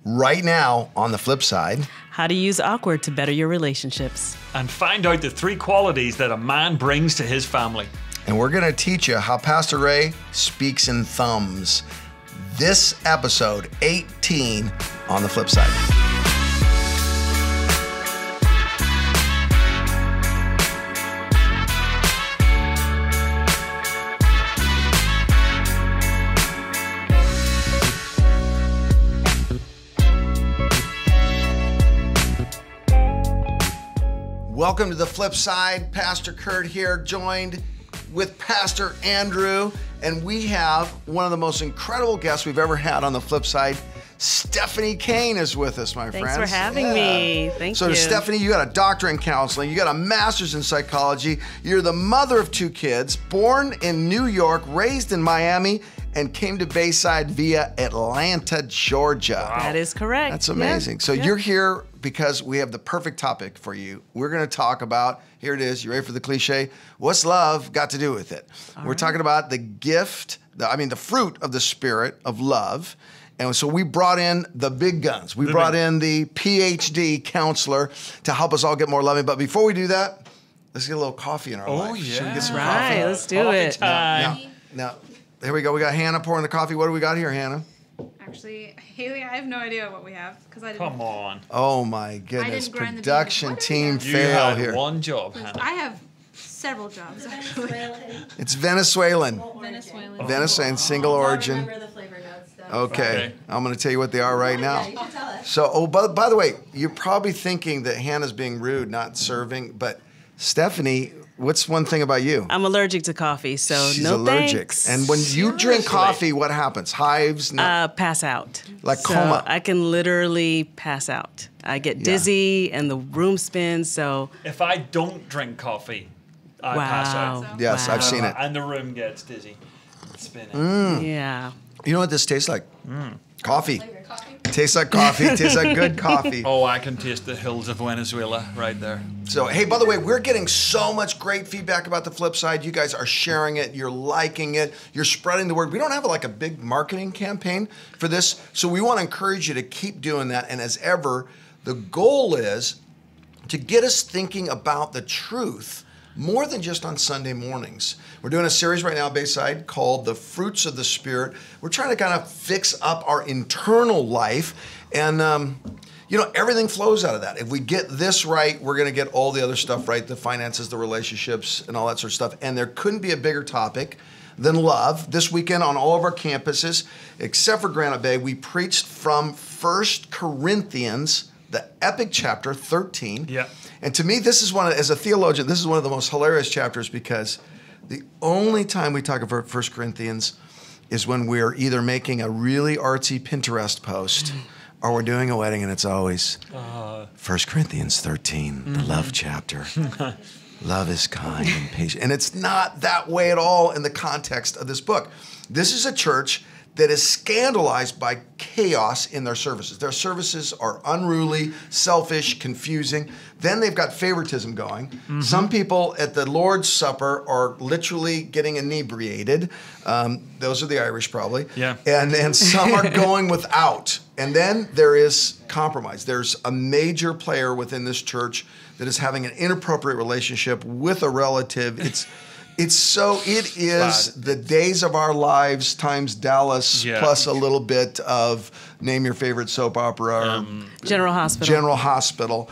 right now on the flip side. How to use awkward to better your relationships. And find out the 3 qualities that a man brings to his family. And we're going to teach you how Pastor Ray speaks in thumbs. This episode 18 on the flip side. Welcome to the flip side. Pastor Curt here, joined with Pastor Andrew, and we have one of the most incredible guests we've ever had on the flip side. Stephanie Caine is with us, my friends. Thanks for having me. Thank you. So Stephanie, you got a doctorate in counseling, you got a master's in psychology, you're the mother of 2 kids, born in New York, raised in Miami, and came to Bayside via Atlanta, Georgia. Wow. That is correct. That's amazing. Yeah. So you're here because we have the perfect topic for you. We're going to talk about, here it is, you ready for the cliche? What's love got to do with it? We're talking about the gift, the fruit of the Spirit of love. And so we brought in the big guns. We brought in the PhD counselor to help us all get more loving. But before we do that, let's get a little coffee in our life. Oh, yeah. Should we get some coffee? Let's do it. Time. Now, here we go. We got Hannah pouring the coffee. What do we got here, Hannah? Actually, Haley, I have no idea what we have because I didn't. Come on. Oh my goodness! didn't grind the Production beans. team What do we You fail had here. one job, Hannah. I have several jobs actually. It's Venezuelan. Venezuelan. Venezuelan, single origin. Remember the flavor notes, though. Okay, I'm going to tell you what they are right now. Yeah, you should tell us. So, by the way, you're probably thinking that Hannah's being rude, not serving, but Stephanie, what's one thing about you? I'm allergic to coffee, so She's no allergic. thanks. And when you drink coffee, what happens? Hives? Pass out. Like so coma. I can literally pass out. I get dizzy and the room spins, so. If I don't drink coffee, I pass out. Yes, Wow. I've seen it. And the room gets dizzy. It's spinning. Yeah. You know what this tastes like? Coffee. Flavor coffee. Tastes like coffee. Tastes like good coffee. Oh, I can taste the hills of Venezuela right there. So, hey, by the way, we're getting so much great feedback about the flip side. You guys are sharing it. You're liking it. You're spreading the word. We don't have like a big marketing campaign for this. So we want to encourage you to keep doing that. And as ever, the goal is to get us thinking about the truth more than just on Sunday mornings. We're doing a series right now at Bayside called The Fruits of the Spirit. We're trying to kind of fix up our internal life. And, everything flows out of that. If we get this right, we're going to get all the other stuff right, the finances, the relationships, and all that sort of stuff. And there couldn't be a bigger topic than love. This weekend on all of our campuses, except for Granite Bay, we preached from 1 Corinthians, the epic chapter 13. Yeah. And to me, this is as a theologian, this is one of the most hilarious chapters because the only time we talk about 1 Corinthians is when we're either making a really artsy Pinterest post or we're doing a wedding, and it's always 1 Corinthians 13, the love chapter. Love is kind and patient. And it's not that way at all in the context of this book. This is a church that is scandalized by chaos in their services. Their services are unruly, selfish, confusing. Then they've got favoritism going. Some people at the Lord's Supper are literally getting inebriated. Those are the Irish probably. Yeah. And some are going without. And then there is compromise. There's a major player within this church that is having an inappropriate relationship with a relative. It is the days of our lives times Dallas plus a little bit of name your favorite soap opera. General Hospital. General Hospital.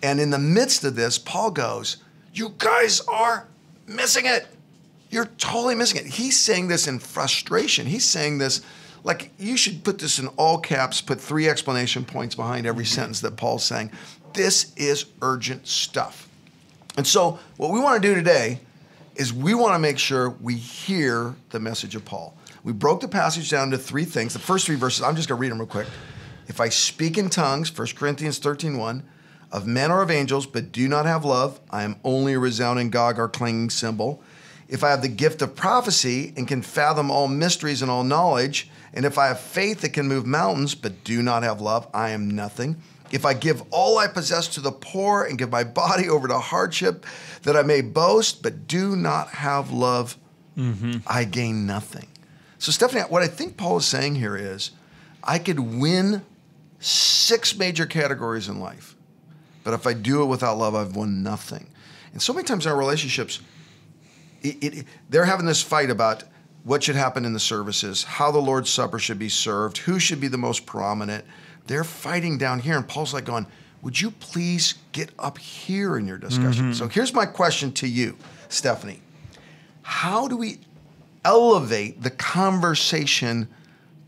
And in the midst of this, Paul goes, you guys are missing it. You're totally missing it. He's saying this in frustration. He's saying this like you should put this in all caps, put 3 exclamation points behind every sentence that Paul's saying. This is urgent stuff. And so what we want to do today is we want to make sure we hear the message of Paul. We broke the passage down to 3 things. The first 3 verses, I'm just going to read them real quick. If I speak in tongues, 1 Corinthians 13:1, of men or of angels, but do not have love, I am only a resounding gong or clanging cymbal. If I have the gift of prophecy and can fathom all mysteries and all knowledge, and if I have faith that can move mountains, but do not have love, I am nothing. If I give all I possess to the poor and give my body over to hardship, that I may boast, but do not have love, I gain nothing. So Stephanie, what I think Paul is saying here is, I could win 6 major categories in life. But if I do it without love, I've won nothing. And so many times in our relationships, they're having this fight about what should happen in the services, how the Lord's Supper should be served, who should be the most prominent. They're fighting down here, and Paul's like going, would you please get up here in your discussion? So here's my question to you, Stephanie. How do we elevate the conversation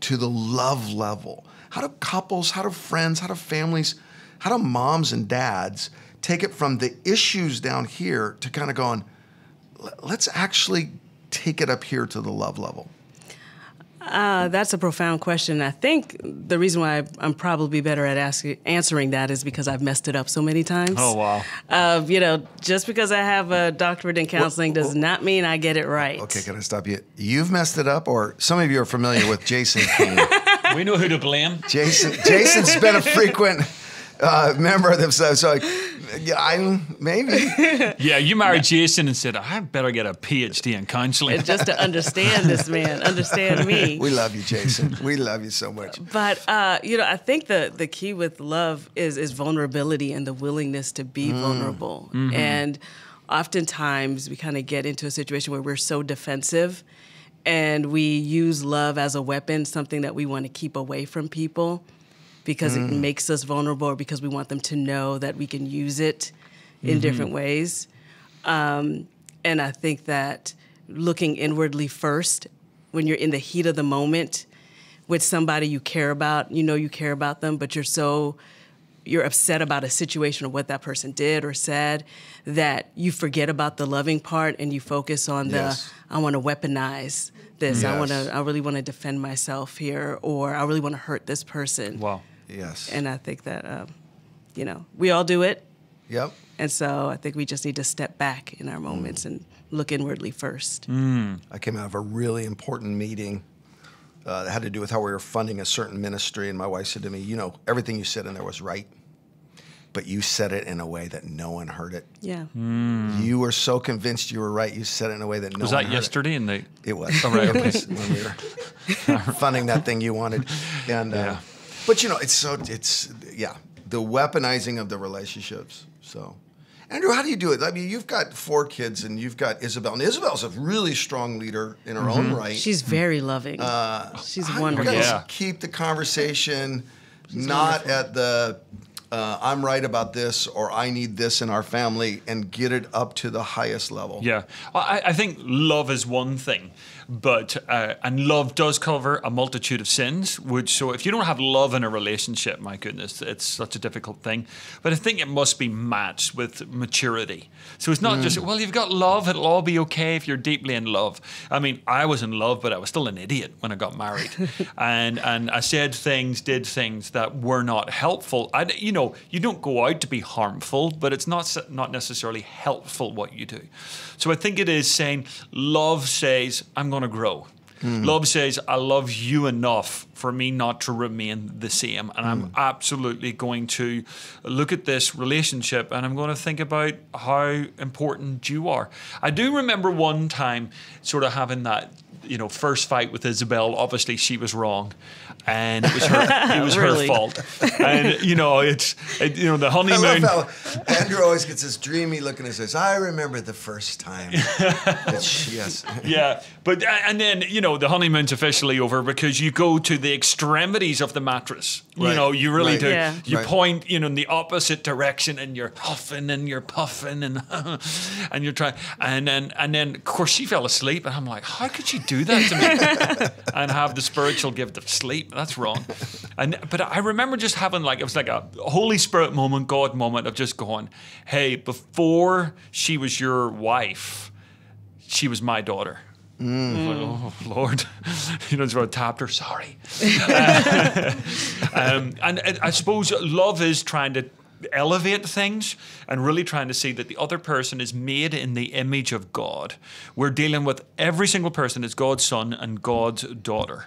to the love level? How do couples, how do friends, how do families, how do moms and dads take it from the issues down here to kind of going, let's actually take it up here to the love level? That's a profound question. I think the reason why I'm probably better at answering that is because I've messed it up so many times. Oh, wow. Just because I have a doctorate in counseling does not mean I get it right. Okay, can I stop you? You've messed it up, or some of you are familiar with Jason Caine. We know who to blame. Jason's been a frequent member of this. So maybe. Yeah, you married Jason and said, I better get a PhD in counseling. Just to understand this man, understand me. We love you, Jason. We love you so much. But, I think the key with love is vulnerability and the willingness to be vulnerable. Mm-hmm. And oftentimes we kind of get into a situation where we're so defensive and we use love as a weapon, something that we want to keep away from people, because it makes us vulnerable, or because we want them to know that we can use it in different ways. And I think that looking inwardly first, when you're in the heat of the moment with somebody you care about, you care about them, but you're upset about a situation or what that person did or said, that you forget about the loving part and you focus on I want to weaponize this. Yes. I really want to defend myself here, or I really want to hurt this person. Wow. Yes. And I think that, we all do it. Yep. And so I think we just need to step back in our moments and look inwardly first. I came out of a really important meeting that had to do with how we were funding a certain ministry, and my wife said to me, everything you said in there was right, but you said it in a way that no one heard it. Yeah. You were so convinced you were right, you said it in a way that no one heard it. Was that yesterday? It was. Oh, right, okay. It was when we were funding that thing you wanted. And but the weaponizing of the relationships. So, Andrew, how do you do it? I mean, you've got 4 kids and you've got Isabel. And Isabel's a really strong leader in her own right. She's very loving. She's wonderful. You guys keep the conversation not at the I'm right about this or I need this in our family, and get it up to the highest level. Yeah. Well, I think love is one thing, but and love does cover a multitude of sins. So if you don't have love in a relationship, my goodness, it's such a difficult thing. But I think it must be matched with maturity. So it's not just, you've got love, it'll all be okay if you're deeply in love. I mean, I was in love, but I was still an idiot when I got married. and I said things, did things that were not helpful. You don't go out to be harmful, but it's not necessarily helpful what you do. So I think it is saying, love says, I'm going to grow. Love says, I love you enough for me not to remain the same. And I'm absolutely going to look at this relationship and I'm going to think about how important you are. I do remember one time sort of having that, first fight with Isabel. Obviously, she was wrong. And it was her fault. And, the honeymoon. I love how Andrew always gets this dreamy look in his eyes. I remember the first time. Yes. Yeah. But, and then, the honeymoon's officially over because you go to the extremities of the mattress. Right. You really do. Yeah. You point, in the opposite direction and you're huffing and you're puffing and and you're trying. And then, of course, she fell asleep. And I'm like, how could you do that to me? And have the spiritual gift of sleep. That's wrong. But I remember just having it was like a Holy Spirit moment, God moment of just going, hey, before she was your wife, she was my daughter. I was like, oh, Lord. So I tapped her, sorry. And I suppose love is trying to elevate things and really trying to see that the other person is made in the image of God. We're dealing with every single person as God's son and God's daughter.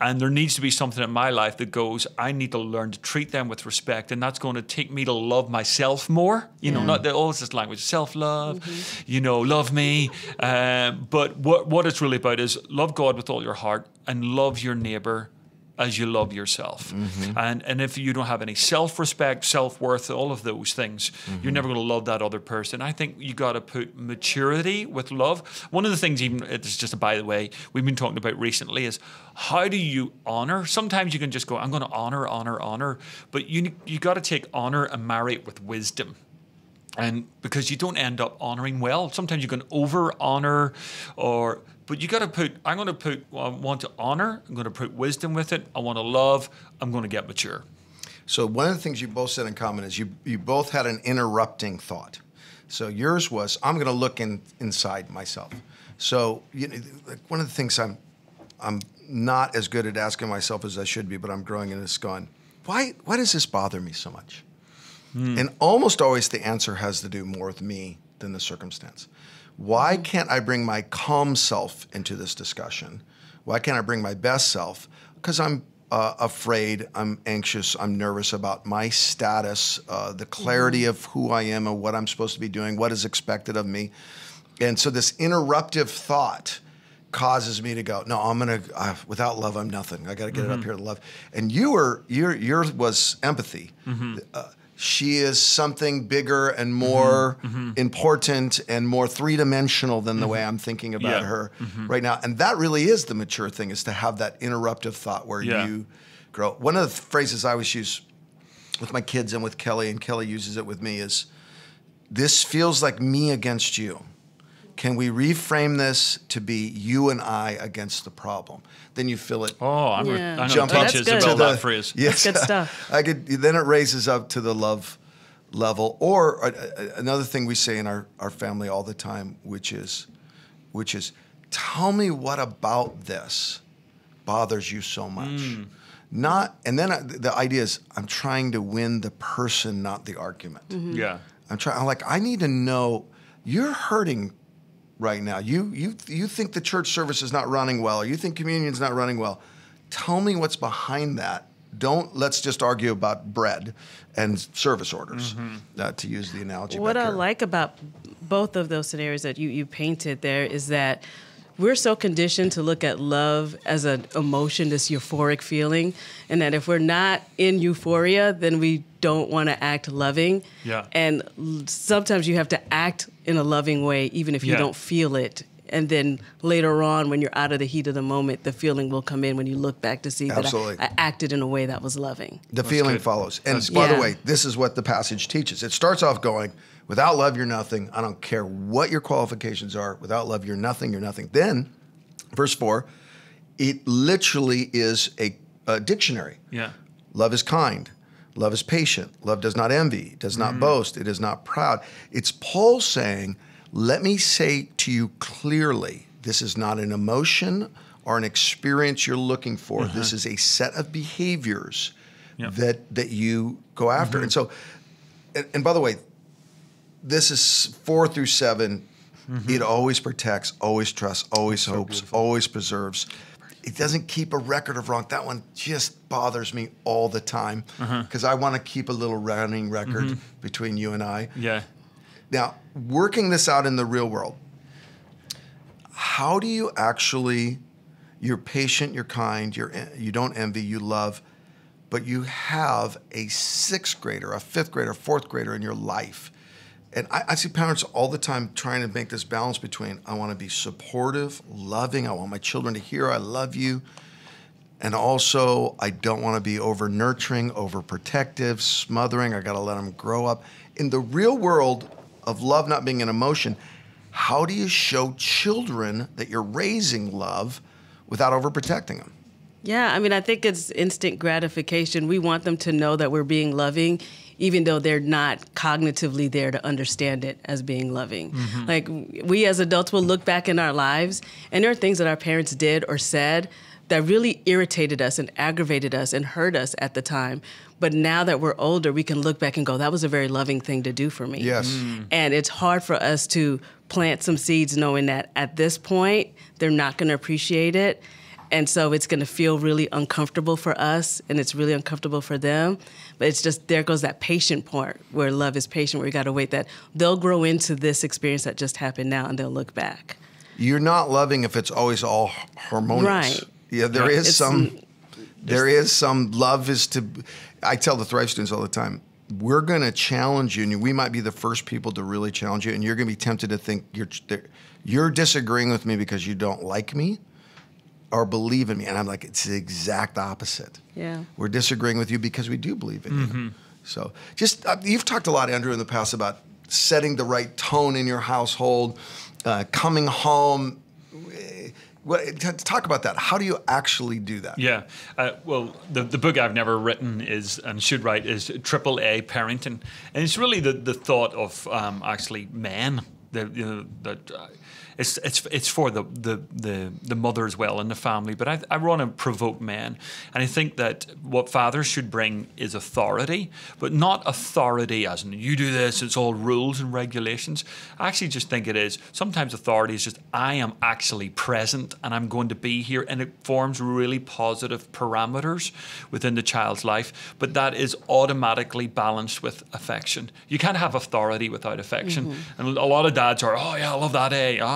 And there needs to be something in my life that goes, I need to learn to treat them with respect, and that's going to take me to love myself more. Not all this language, self-love, love me. But what it's really about is love God with all your heart and love your neighbor as you love yourself. And if you don't have any self-respect, self-worth, all of those things, you're never going to love that other person. I think you got to put maturity with love. One of the things, even it's just a by the way, we've been talking about recently is how do you honor? Sometimes you can just go, I'm going to honor, but you got to take honor and marry it with wisdom. And because you don't end up honoring well. Sometimes you can over honor but you got to put, I want to honor, I'm going to put wisdom with it, I want to love, I'm going to get mature. So one of the things you both said in common is you both had an interrupting thought. So yours was, I'm going to look inside myself. So one of the things I'm not as good at asking myself as I should be, but I'm growing in this going, why does this bother me so much? And almost always the answer has to do more with me than the circumstance. Why can't I bring my calm self into this discussion? Why can't I bring my best self? Because I'm afraid, I'm anxious, I'm nervous about my status, the clarity of who I am and what I'm supposed to be doing, what is expected of me. And so this interruptive thought causes me to go, no, I'm going to, without love, I'm nothing. I got to get it up here to love. And yours was empathy. She is something bigger and more important and more three-dimensional than the way I'm thinking about her right now. And that really is the mature thing, is to have that interruptive thought where you grow. One of the phrases I always use with my kids and with Kelly, and Kelly uses it with me, is, this feels like me against you. Can we reframe this to be you and I against the problem? Then you feel it. Oh, I know jump teach up Isabel that phrase. Yes, that's good stuff. Then it raises up to the love level. Or another thing we say in our family all the time, which is, tell me what about this bothers you so much. And then the idea is, I'm trying to win the person, not the argument. Yeah. I'm like, I need to know you're hurting right now. You think the church service is not running well, or you think communion's not running well. Tell me what's behind that. Let's just argue about bread and service orders, to use the analogy. What I like about both of those scenarios that you painted there is that we're so conditioned to look at love as an emotion, this euphoric feeling, and that if we're not in euphoria, then we don't want to act loving. Yeah. And sometimes you have to act in a loving way, even if you don't feel it. And then later on, when you're out of the heat of the moment, the feeling will come in when you look back to see that I acted in a way that was loving. The feeling follows. And by the way, this is what the passage teaches. It starts off going, without love, you're nothing. I don't care what your qualifications are. Without love, you're nothing. You're nothing. Then, verse 4, it literally is a dictionary. Yeah. Love is kind. Love is patient. Love does not envy, does not boast, it is not proud. It's Paul saying, let me say to you clearly, this is not an emotion or an experience you're looking for. This is a set of behaviors that you go after. And so, and by the way, this is 4 through 7. It always protects, always trusts, always hopes, always preserves. It doesn't keep a record of wrong. That one just bothers me all the time because I want to keep a little running record between you and I. Yeah. Now, working this out in the real world, how do you actually, you're patient, you're kind, you don't envy, you love, but you have a 6th grader, a 5th grader, 4th grader in your life. And I see parents all the time trying to make this balance between, I want to be supportive, loving, I want my children to hear I love you, and also I don't want to be over-nurturing, over-protective, smothering, I got to let them grow up. In the real world of love not being an emotion, how do you show children that you're raising love without overprotecting them? Yeah, I mean, I think it's instant gratification. We want them to know that we're being loving, even though they're not cognitively there to understand it as being loving. Like, we as adults will look back in our lives, and there are things that our parents did or said that really irritated us and aggravated us and hurt us at the time. But now that we're older, we can look back and go, that was a very loving thing to do for me. Yes. And it's hard for us to plant some seeds knowing that at this point, they're not going to appreciate it. And so it's going to feel really uncomfortable for us, and it's really uncomfortable for them. But it's just, there goes that patient part where love is patient, where you got to wait that they'll grow into this experience that just happened now, and they'll look back. You're not loving if it's always all harmonious. Right. Yeah, there is some There is some love is to. I tell the Thrive students all the time, we're going to challenge you, and we might be the first people to really challenge you, and you're going to be tempted to think you're disagreeing with me because you don't like me or believe in me. And I'm like, it's the exact opposite. Yeah. We're disagreeing with you because we do believe in you. So just, you've talked a lot, Andrew, in the past about setting the right tone in your household, coming home. Talk about that. How do you actually do that? Yeah. Well, the book I've never written is and should write is AAA Parenting, and it's really the thought of actually men. It's for the mother as well and the family, but I want to provoke men, and I think that what fathers should bring is authority, but not authority as in you do this, it's all rules and regulations. I actually just think it is sometimes authority is just I am actually present and I'm going to be here, and it forms really positive parameters within the child's life, but that is automatically balanced with affection. You can't have authority without affection, and a lot of dads are, oh yeah, I love that,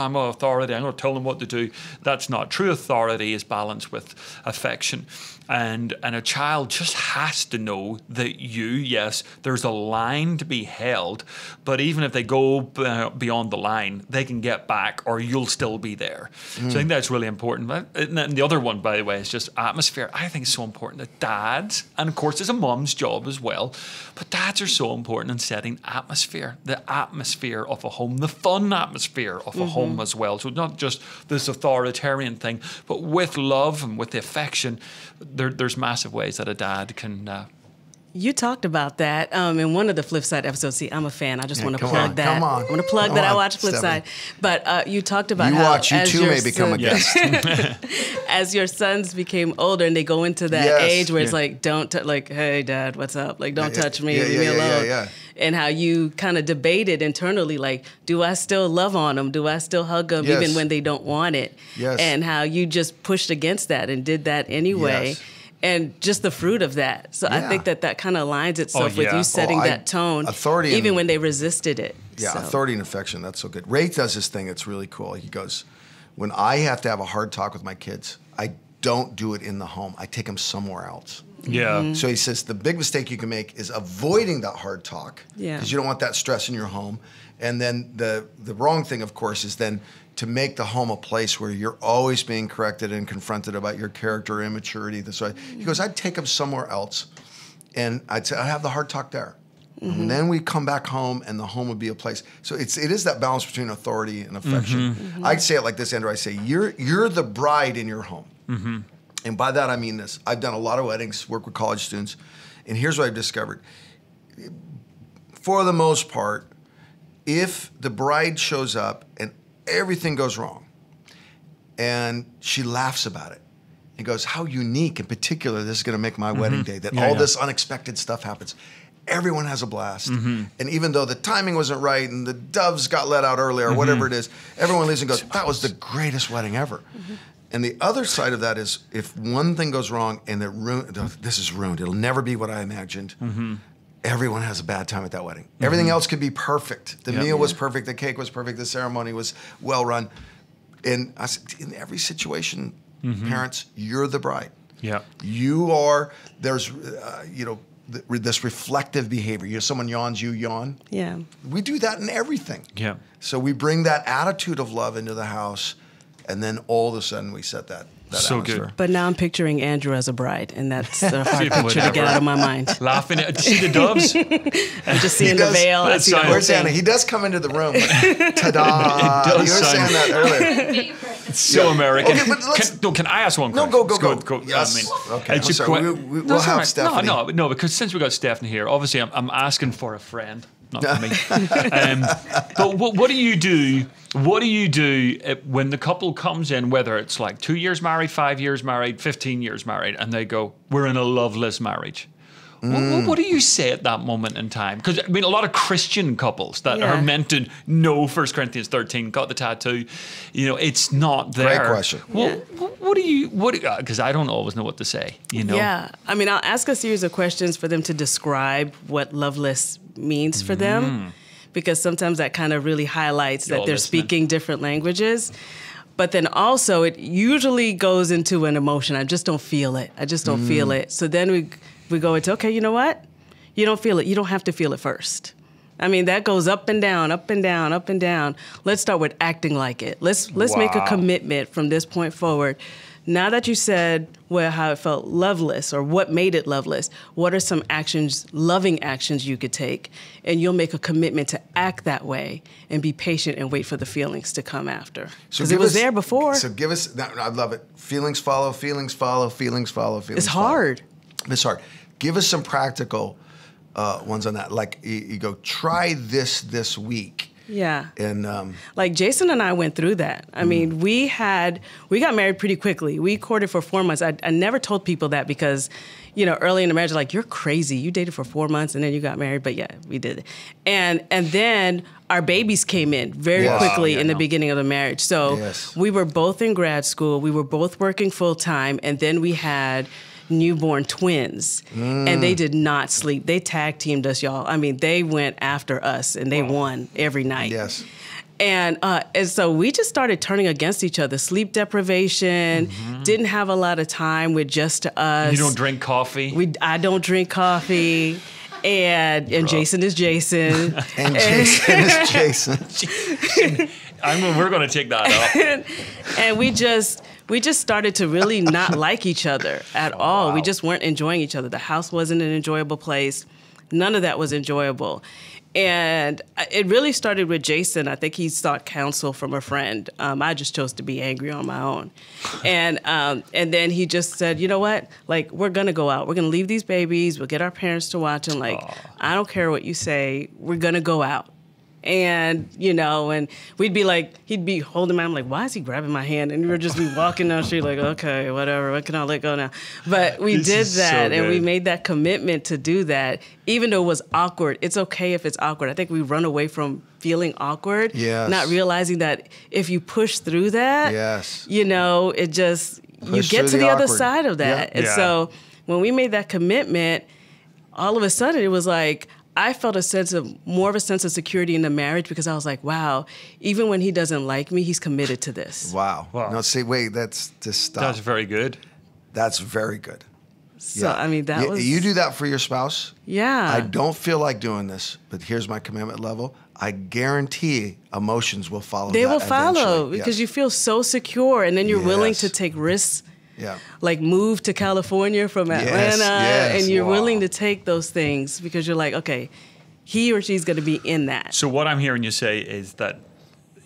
I'm an authority, I'm going to tell them what to do. That's not true. Authority is balanced with affection. And a child just has to know that yes, there's a line to be held, but even if they go beyond the line, they can get back or you'll still be there. So I think that's really important. And then the other one, by the way, is just atmosphere. I think it's so important that dads, and of course it's a mom's job as well, but dads are so important in setting atmosphere, the atmosphere of a home, the fun atmosphere of a home as well. So not just this authoritarian thing, but with love and with the affection, there's massive ways that a dad can. You talked about that in one of the Flipside episodes. See, I'm a fan. I just want to plug that. Come on. I want to plug that. I watch Flipside. But you talked about you how watch. You too may become a guest. As your sons became older and they go into that age where it's like, don't like, hey, Dad, what's up? Like, don't touch me. Leave me alone. And how you kind of debated internally, like, do I still love on them? Do I still hug them even when they don't want it? Yes. And how you just pushed against that and did that anyway. Yes. And just the fruit of that. So I think that kind of aligns itself with you setting that tone, authority even when they resisted it. Yeah, so. Authority and affection, that's so good. Ray does this thing, it's really cool. He goes, when I have to have a hard talk with my kids, I don't do it in the home. I take them somewhere else. Yeah. So he says the big mistake you can make is avoiding that hard talk because you don't want that stress in your home. And then the wrong thing, of course, is then to make the home a place where you're always being corrected and confronted about your character immaturity. So he goes, I'd take them somewhere else, and I'd say I'd have the hard talk there. And then we come back home, and the home would be a place. So it is that balance between authority and affection. I'd say it like this, Andrew. I say you're the bride in your home, and by that I mean this. I've done a lot of weddings, work with college students, and here's what I've discovered. For the most part, if the bride shows up and everything goes wrong, and she laughs about it and goes, how unique in particular this is going to make my wedding day, that all this unexpected stuff happens. Everyone has a blast. And even though the timing wasn't right and the doves got let out early or whatever it is, everyone leaves and goes, that was the greatest wedding ever. And the other side of that is if one thing goes wrong and this is ruined, it'll never be what I imagined. Everyone has a bad time at that wedding. Everything else could be perfect. The meal was perfect. The cake was perfect. The ceremony was well run. And I said, in every situation, parents, you're the bride. Yeah. You are, there's, this reflective behavior. Someone yawns, you yawn. Yeah. We do that in everything. Yeah. So we bring that attitude of love into the house, and then all of a sudden we set that so atmosphere. good. But now I'm picturing Andrew as a bride, and that's a hard picture to get out of my mind. Laughing at, see the doves? I'm just seeing the veil. I see the whole Where's Anna? thing. He does come into the room. Like, ta-da! You were saying that earlier. It's so American. Okay, but can I ask one No, question? go. Yes. Okay. It's I'm sorry. We'll have Stephanie. No, because since we got Stephanie here, obviously I'm asking for a friend, not for me. But what do you do? What do you do when the couple comes in, whether it's like 2 years married, 5 years married, 15 years married, and they go, we're in a loveless marriage? What do you say at that moment in time? Because I mean, a lot of Christian couples that are meant to know 1 Corinthians 13, got the tattoo, it's not there. Great question. What do you? Because I don't always know what to say. Yeah, I mean, I'll ask a series of questions for them to describe what loveless means for them, because sometimes that kind of really highlights that they're speaking different languages. But then also it usually goes into an emotion. I just don't feel it. I just don't feel it. So then we go into, okay, you know what? You don't feel it. You don't have to feel it first. I mean, that goes up and down, up and down, up and down. Let's start with acting like it. Let's make a commitment from this point forward. Now that you said how it felt loveless or what made it loveless, what are some actions, loving actions you could take? And you'll make a commitment to act that way and be patient and wait for the feelings to come after. Because it was there before. So give us, I love it. Feelings follow, feelings follow, feelings follow, feelings It's follow. hard. It's hard. Give us some practical ones on that. Like you go, try this week. Yeah. And like Jason and I went through that. I mean, we got married pretty quickly. We courted for 4 months. I never told people that because, early in the marriage, like, you're crazy. You dated for 4 months and then you got married. But yeah, we did it. And then our babies came in very quickly in the beginning of the marriage. So we were both in grad school. We were both working full time. And then we had newborn twins, and they did not sleep. They tag teamed us, y'all. I mean, they went after us, and they won every night. Yes. And so we just started turning against each other. Sleep deprivation, didn't have a lot of time with just us. You don't drink coffee? I don't drink coffee. And Jason is Jason. And Jason is Jason. We're going to take that up. And we just started to really not like each other at all. Wow. We just weren't enjoying each other. The house wasn't an enjoyable place. None of that was enjoyable. And it really started with Jason. I think he sought counsel from a friend. I just chose to be angry on my own. And then he just said, you know what? Like, we're going to go out. We're going to leave these babies. We'll get our parents to watch them. Like, I don't care what you say. We're going to go out. And, and we'd be like, he'd be holding my, I'm like, why is he grabbing my hand? And we would just be walking down the street like, okay, whatever, what can I let go now? But we did that, and we made that commitment to do that, even though it was awkward. It's okay if it's awkward. I think we run away from feeling awkward, not realizing that if you push through that, it just, you get to the other side of that. And so when we made that commitment, all of a sudden it was like, I felt more of a sense of security in the marriage because I was like, wow, even when he doesn't like me, he's committed to this. Wow. No, see, wait, that's just stop. That's very good. That's very good. So, I mean, that was... You do that for your spouse? Yeah. I don't feel like doing this, but here's my commitment level. I guarantee emotions will follow They will follow eventually. because you feel so secure, and then you're willing to take risks. Yeah. Like move to California from Atlanta, and you're willing to take those things because you're like, okay, he or she's going to be in that. So what I'm hearing you say is that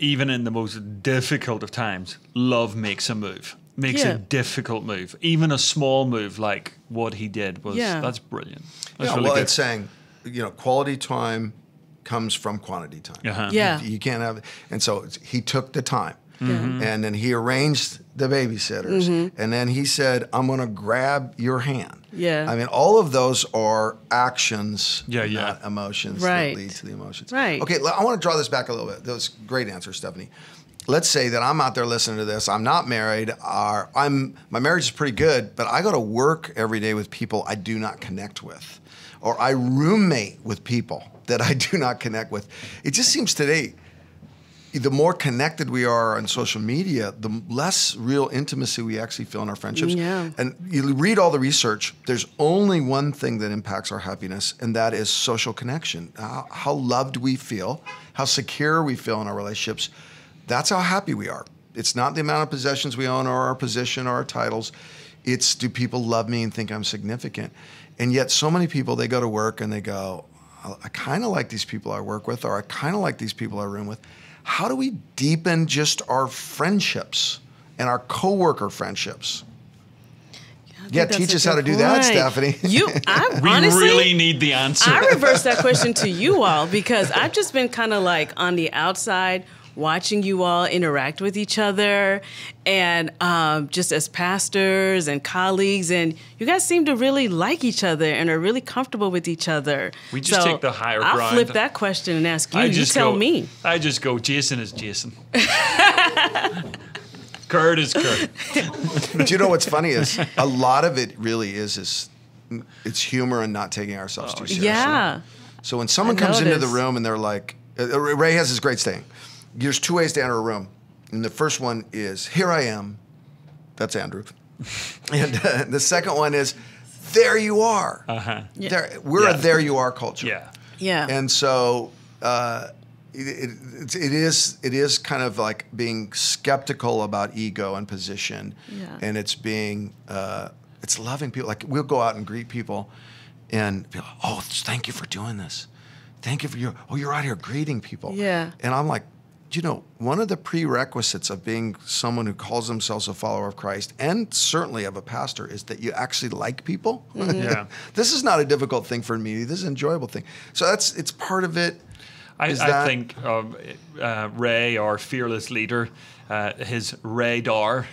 even in the most difficult of times, love makes a move, makes a difficult move. Even a small move like what he did was, that's brilliant. That's really good. It's saying, quality time comes from quantity time. You can't have it. And so he took the time. And then he arranged the babysitters. And then he said, I'm going to grab your hand. I mean, all of those are actions, not emotions that lead to the emotions. Okay, I want to draw this back a little bit. That was a great answer, Stephanie. Let's say that I'm out there listening to this. I'm not married. My marriage is pretty good, but I go to work every day with people I do not connect with. Or I roommate with people that I do not connect with. It just seems today, the more connected we are on social media, the less real intimacy we actually feel in our friendships. And you read all the research, there's only one thing that impacts our happiness, and that is social connection. How loved we feel, how secure we feel in our relationships. That's how happy we are. It's not the amount of possessions we own or our position or our titles. It's, do people love me and think I'm significant? And yet so many people, they go to work and they go, I kind of like these people I work with, or I kind of like these people I room with. How do we deepen just our friendships and our coworker friendships? Teach us how to do that, Stephanie. We honestly, really need the answer. I reversed that question to you all because I've just been kind of like on the outside watching you all interact with each other and just as pastors and colleagues, and you guys seem to really like each other and are really comfortable with each other. We just take the higher ground. I'll flip that question and ask you. You tell me. I just go, Jason is Jason. Curt is Curt. But you know what's funny is a lot of it really is it's humor and not taking ourselves too seriously. Yeah. So when someone comes into the room and they're like, Ray has this great saying, there's two ways to enter a room. And the first one is, here I am. That's Andrew. And the second one is, there you are. Uh-huh. We're a there you are culture. Yeah. Yeah. And so it is kind of like being skeptical about ego and position. Yeah. And it's being, it's loving people. Like we'll go out and greet people and be like, oh, thank you for doing this. Thank you for you're out here greeting people. Yeah. And I'm like, you know, one of the prerequisites of being someone who calls themselves a follower of Christ, and certainly of a pastor, is that you actually like people. Yeah. This is not a difficult thing for me. This is an enjoyable thing. So it's part of it. I think Ray, our fearless leader, his radar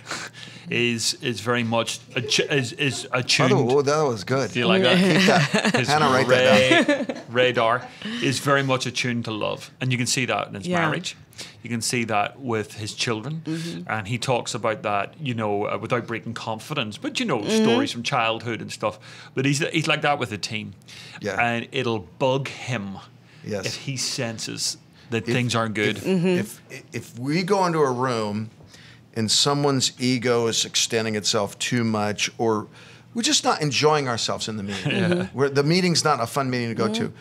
is very much is attuned. Oh, that was good. Do you like that? Keep that. His Hannah, write that down. radar is very much attuned to love, and you can see that in his Yeah. marriage. You can see that with his children, and he talks about that, you know, without breaking confidence. But you know, stories from childhood and stuff. But he's like that with the team, Yeah. and it'll bug him Yes. if he senses that things aren't good. If we go into a room and someone's ego is extending itself too much, or we're just not enjoying ourselves in the meeting, where the meeting's not a fun meeting to go to,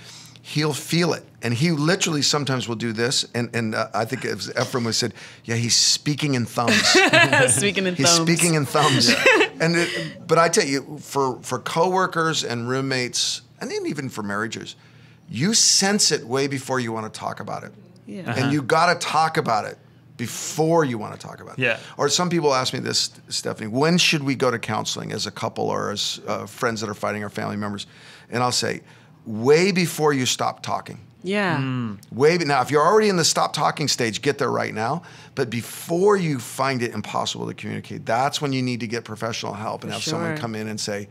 he'll feel it. And he literally sometimes will do this. And I think it was Ephraim who said, yeah, he's speaking in thumbs. Speaking in He's thumbs. speaking in thumbs. But I tell you, for coworkers and roommates, and then even for marriages, you sense it way before you want to talk about it. Yeah. And you got to talk about it before you want to talk about it. Yeah. Or some people ask me this, Stephanie, when should we go to counseling as a couple or as friends that are fighting or family members? And I'll say, way before you stop talking. Yeah. Now, if you're already in the stop talking stage, get there right now. But before you find it impossible to communicate, that's when you need to get professional help and have someone sure. come in and say,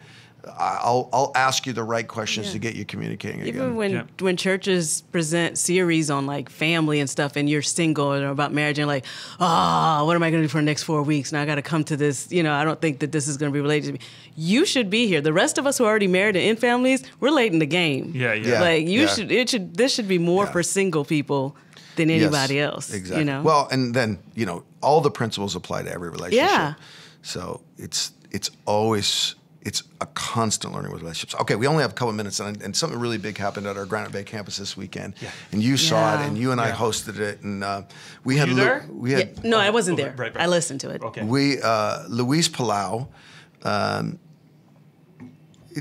I'll ask you the right questions to get you communicating Even again. when churches present series on like family and stuff, and you're single and about marriage, and like, what am I going to do for the next 4 weeks? Now I got to come to this. You know, I don't think that this is going to be related to me. You should be here. The rest of us who are already married and in families, we're late in the game. Yeah. Like this should be more for single people than anybody Yes, else. Exactly. You know. Well, and then, you know, all the principles apply to every relationship. Yeah. So it's always a constant learning with relationships. Okay, we only have a couple of minutes, and something really big happened at our Granite Bay campus this weekend. Yeah. And you saw it, and you and I hosted it, and we had you there? we had No, I wasn't there. right. I listened to it. Okay. we Luis Palau.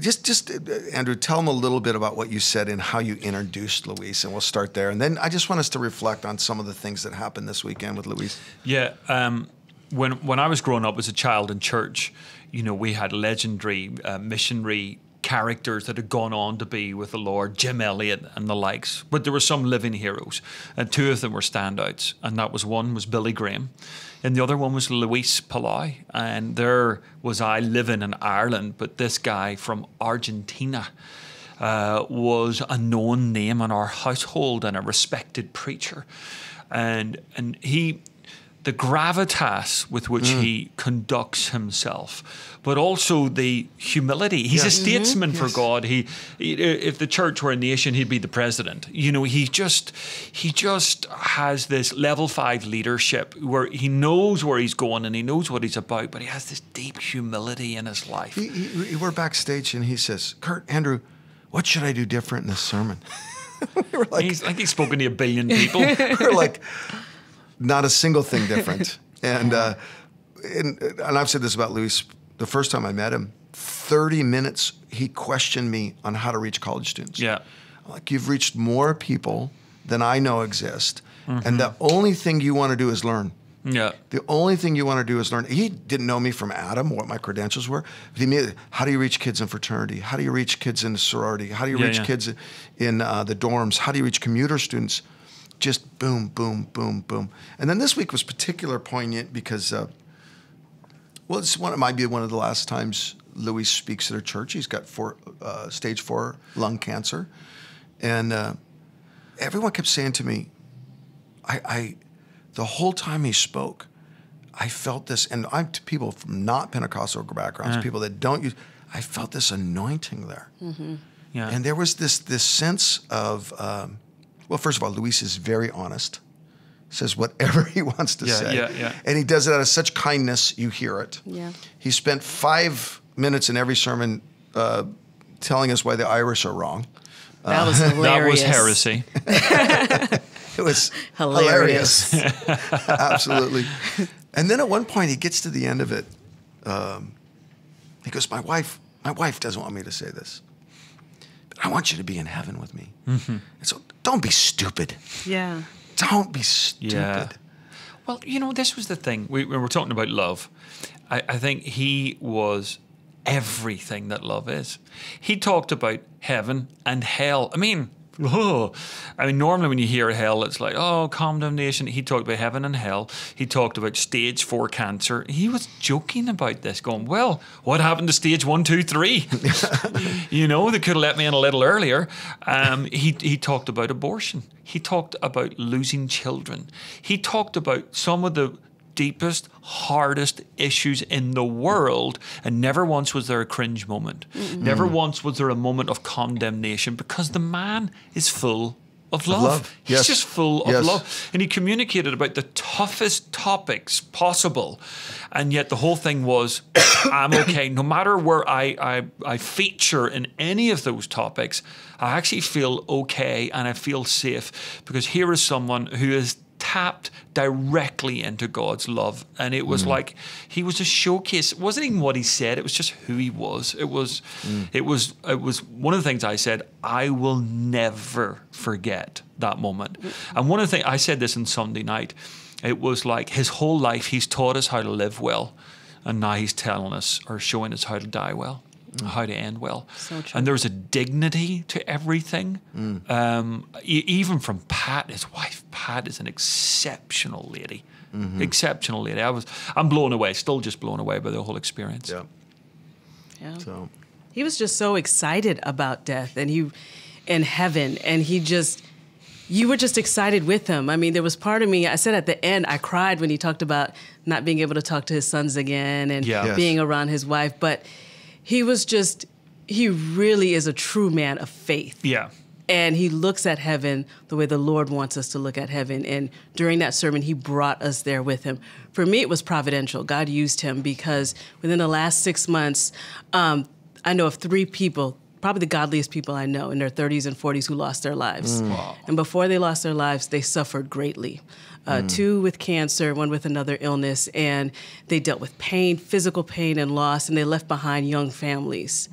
Just Andrew, tell them a little bit about what you said and how you introduced Luis, and we'll start there. And then I just want us to reflect on some of the things that happened this weekend with Luis. Yeah. When I was growing up as a child in church, you know, we had legendary missionary characters that had gone on to be with the Lord, Jim Elliot and the likes. But there were some living heroes, and two of them were standouts. And that was one was Billy Graham, and the other one was Luis Palau. And there was I living in Ireland, but this guy from Argentina was a known name in our household and a respected preacher. And he... the gravitas with which he conducts himself, but also the humility. He's a statesman for God. He, if the church were a nation, he'd be the president. You know, he just has this level 5 leadership where he knows where he's going and he knows what he's about, but he has this deep humility in his life. We're backstage, and he says, "Curt, Andrew, what should I do different in this sermon?" We were like, he's spoken to 1 billion people. we're like, not a single thing different. And I've said this about Luis. The first time I met him, 30 minutes, he questioned me on how to reach college students. Yeah. Like, you've reached more people than I know exist. And the only thing you want to do is learn. Yeah. The only thing you want to do is learn. He didn't know me from Adam, what my credentials were. But he knew, how do you reach kids in fraternity? How do you reach kids in the sorority? How do you reach kids in the dorms? How do you reach commuter students? Just boom, boom, boom, boom. And then this week was particularly poignant because, it might be one of the last times Luis speaks at a church. He's got stage 4 lung cancer. And everyone kept saying to me, the whole time he spoke, I felt this, and I'm to people from not Pentecostal backgrounds, people that don't use, I felt this anointing there. Yeah. And there was this sense of, well, first of all, Luis is very honest. says whatever he wants to say. Yeah. And he does it out of such kindness, you hear it. Yeah. He spent 5 minutes in every sermon telling us why the Irish are wrong. That was hilarious. That was heresy. It was Hilarious. hilarious. Absolutely. And then at one point he gets to the end of it. He goes, my wife doesn't want me to say this, but I want you to be in heaven with me. And so don't be stupid. Yeah. Don't be stupid. Yeah. Well, this was the thing. When we're talking about love, I think he was everything that love is. He talked about heaven and hell. I mean, normally when you hear hell, it's like, oh, condemnation. He talked about heaven and hell. He talked about stage 4 cancer. He was joking about this, going, well, what happened to stage 1, 2, 3? They could have let me in a little earlier. He talked about abortion. He talked about losing children. He talked about some of the deepest, hardest issues in the world, and never once was there a cringe moment. Never once was there a moment of condemnation, because the man is full of love. He's just full of love. And he communicated about the toughest topics possible, and yet the whole thing was, I'm okay. No matter where I feature in any of those topics, I actually feel okay and I feel safe, because here is someone who is tapped directly into God's love. And it was like he was a showcase. It wasn't even what he said, it was just who he was. It was one of the things I said, I will never forget that moment. And one of the things, I said this on Sunday night, it was like his whole life he's taught us how to live well, and now he's telling us or showing us how to die well. How to end well. So true. And there's a dignity to everything. Even from Pat, his wife. Pat is an exceptional lady. Exceptional lady. I'm blown away, still just blown away by the whole experience. Yeah. So He was just so excited about death and in heaven, and you were just excited with him. I mean, there was part of me, I said at the end, I cried when he talked about not being able to talk to his sons again and being around his wife, but he really is a true man of faith. Yeah. And he looks at heaven the way the Lord wants us to look at heaven. And during that sermon, he brought us there with him. For me, it was providential. God used him because within the last 6 months, I know of 3 people, probably the godliest people I know, in their 30s and 40s who lost their lives. Wow. And before they lost their lives, they suffered greatly. 2 with cancer, 1 with another illness, and they dealt with pain, physical pain and loss, and they left behind young families.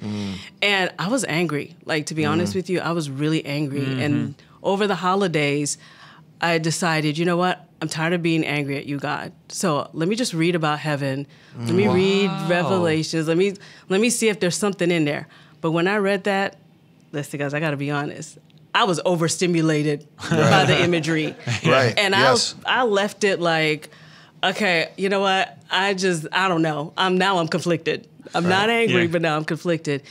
And I was angry. Like, to be honest with you, I was really angry. And over the holidays, I decided, you know what? I'm tired of being angry at you, God. So let me just read about heaven. Let me read Revelations. Let me see if there's something in there. But when I read that, listen, guys, I got to be honest. I was overstimulated by the imagery. Right. And I left it like, okay, you know what? I don't know. I'm conflicted. I'm not angry, but now I'm conflicted.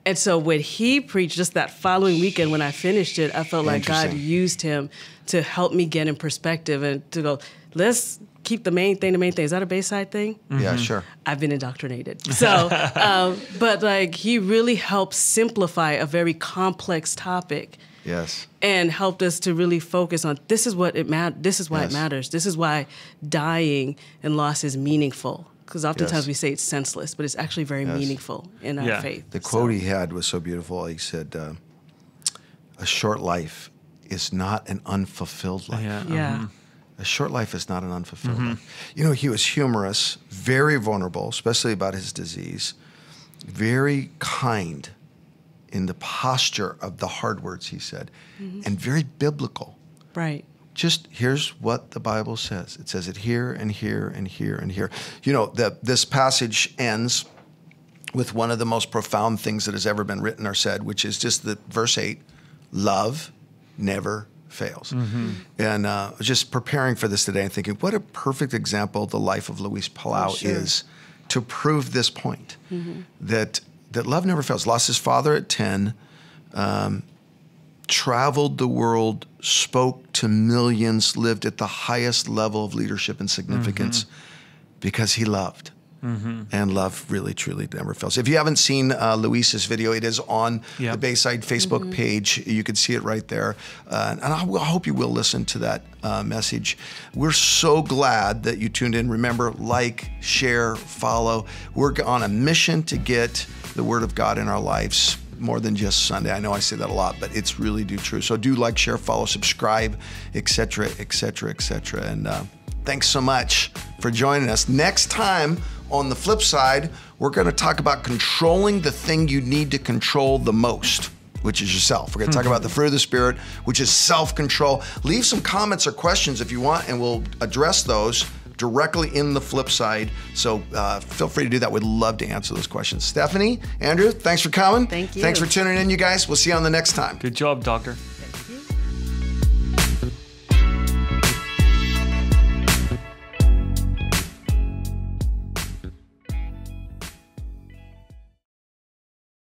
And so when he preached just that following weekend when I finished it, I felt like God used him to help me get in perspective and to go, let's keep the main thing. Is that a Bayside thing? Yeah, sure. I've been indoctrinated. So, but like he really helped simplify a very complex topic. Yes. And helped us to really focus on this is what it matters. This is why it matters. This is why dying and loss is meaningful. Because oftentimes we say it's senseless, but it's actually very meaningful in our faith. The quote he had was so beautiful. He said, a short life is not an unfulfilled life. A short life is not an unfulfilled life. You know, he was humorous, very vulnerable, especially about his disease, very kind in the posture of the hard words he said, and very biblical. Right. Just here's what the Bible says. It says it here and here and here and here. You know, this passage ends with one of the most profound things that has ever been written or said, which is just the verse 8, love never fails. And just preparing for this today and thinking, what a perfect example the life of Luis Palau is to prove this point, that love never fails. Lost his father at 10, traveled the world, spoke to millions, lived at the highest level of leadership and significance because he loved. And love really, truly never fails. If you haven't seen Luis's video, it is on the Bayside Facebook page. You can see it right there. And I hope you will listen to that message. We're so glad that you tuned in. Remember, like, share, follow. We're on a mission to get the Word of God in our lives more than just Sunday. I know I say that a lot, but it's really true. So do like, share, follow, subscribe, etc., etc., etc. And thanks so much for joining us. Next time, on the flip side, we're going to talk about controlling the thing you need to control the most, which is yourself. We're going to talk about the fruit of the Spirit, which is self-control. Leave some comments or questions if you want, and we'll address those directly in the flip side. So feel free to do that. We'd love to answer those questions. Stephanie, Andrew, thanks for coming. Thank you. Thanks for tuning in, you guys. We'll see you on the next time. Good job, Doctor.